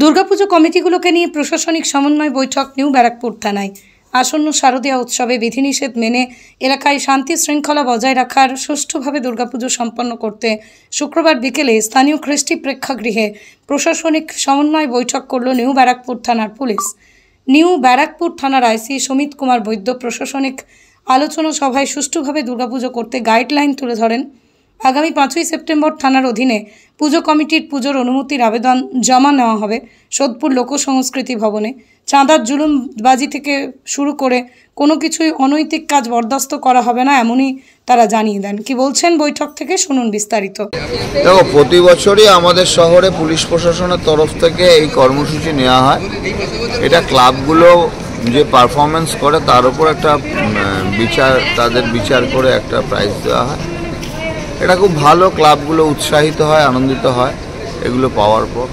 দুর্গাপুজো কমিটিগুলোকে নিয়ে প্রশাসনিক সমন্বয় বৈঠক নিউ ব্যারাকপুর থানায়। আসন্ন শারদীয়া উৎসবে বিধিনিষেধ মেনে এলাকায় শান্তি শৃঙ্খলা বজায় রাখার সুষ্ঠুভাবে দুর্গাপুজো সম্পন্ন করতে শুক্রবার বিকেলে স্থানীয় খ্রিস্টি প্রেক্ষাগৃহে প্রশাসনিক সমন্বয় বৈঠক করল নিউ ব্যারাকপুর থানার পুলিশ। নিউ ব্যারাকপুর থানার আইসি সুমিত কুমার বৈদ্য প্রশাসনিক আলোচনা সভায় সুষ্ঠুভাবে দুর্গাপুজো করতে গাইডলাইন তুলে ধরেন। আগামী 5ই সেপ্টেম্বর থানার অধীনে পুজো কমিটির পুজোর অনুমতির আবেদন জমা নেওয়া হবে সোদপুর লোক সংস্কৃতি ভবনে। চাঁদার জুলুমবাজি থেকে শুরু করে কোনো কিছুই অনৈতিক কাজ বরদাস্ত করা হবে না, এমনই তারা জানিয়ে দেন। কি বলছেন বৈঠক থেকে শুনুন বিস্তারিত। দেখো, প্রতি বছরই আমাদের শহরে পুলিশ প্রশাসনের তরফ থেকে এই কর্মসূচি নেওয়া হয়। এটা ক্লাবগুলো যে পারফরমেন্স করে তার উপর একটা তাদের বিচার করে একটা প্রাইজ দেওয়া হয়। এটা খুব ভালো, ক্লাবগুলো উৎসাহিত হয়, আনন্দিত হয় এগুলো পাওয়ার পর,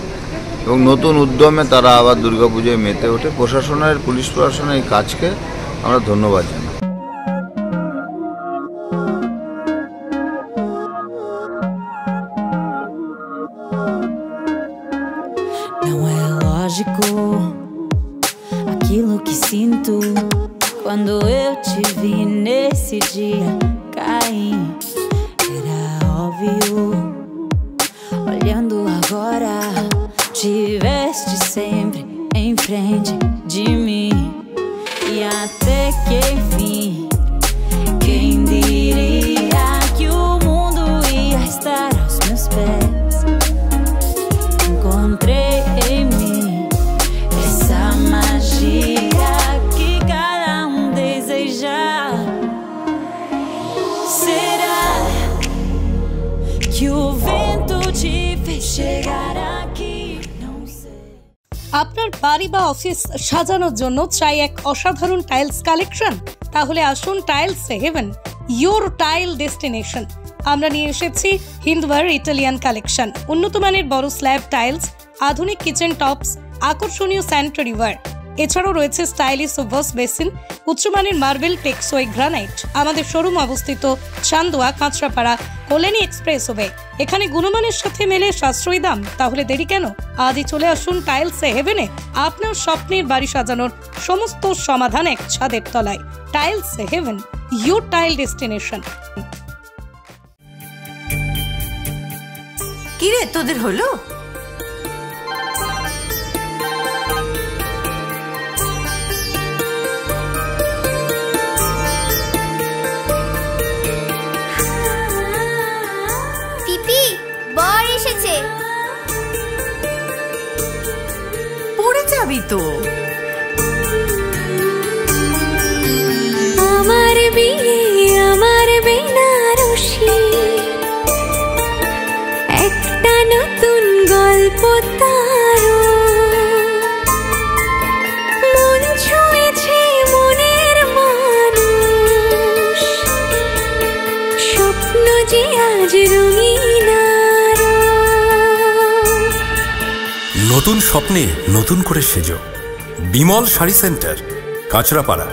এবং নতুন উদ্যমে তারা আবার দুর্গাপুজোয় মেতে ওঠে। প্রশাসনের, পুলিশ প্রশাসনের এই কাজকে আমরা ধন্যবাদ জানাই। Não é lógico aquilo que sinto quando eu te vi nesse dia cair. Era óbvio, olhando agora, tiveste sempre em frente de mim. E até que enfim, quem diria que o mundo ia estar aos meus pés? Encontrei em mim essa magia que cada deseja. Será que o vento te fez chegar aqui? Não sei. আপনার বাড়ি বা office সাজানোর জন্য চাই এক অসাধারণ tiles collection? তাহলে আসুন tiles heaven, your tile destination. আমরা নিয়ে এসেছি হিন্দওয়ার ইটালিয়ান কালেকশন, উন্নত মানের বড় স্ল্যাব টাইলস, আধুনিক কিচেন টপস, আকর্ষণীয় স্যানিটারি ওয়্যার। এছাড়াও রয়েছে স্টাইলিশ ওয়াশ বেসিন, উচ্চমানের মার্বেল, টেক্সোই, গ্রানাইট। আমাদের শোরুম অবস্থিত চান্দোয়া, কাঁচরাপাড়া, কল্যাণী এক্সপ্রেসওয়ে। এখানে গুণমানের সাথে মেলে সাশ্রয়ী দাম। তাহলে দেরি কেন? আজই চলে আসুন টাইলস হেভেনে। আপনার স্বপ্নের বাড়ি সাজানোর সমস্ত সমাধান এক ছাদের তলায়। Tiles heaven, your tile destination. কি রে, তোদের হলো? পিপি, বর এসেছে। পড়ে যাবি তো। আমার বিয়ে, আমার বেনারসি, একটা নতুন গল্প তারও। মন ছুঁয়েছে মনের মানুষ, স্বপ্ন যে আজ রঙিন আরো। নতুন স্বপ্নে নতুন করে সেজো। বিমল শাড়ি সেন্টার, কাঁচরাপাড়া।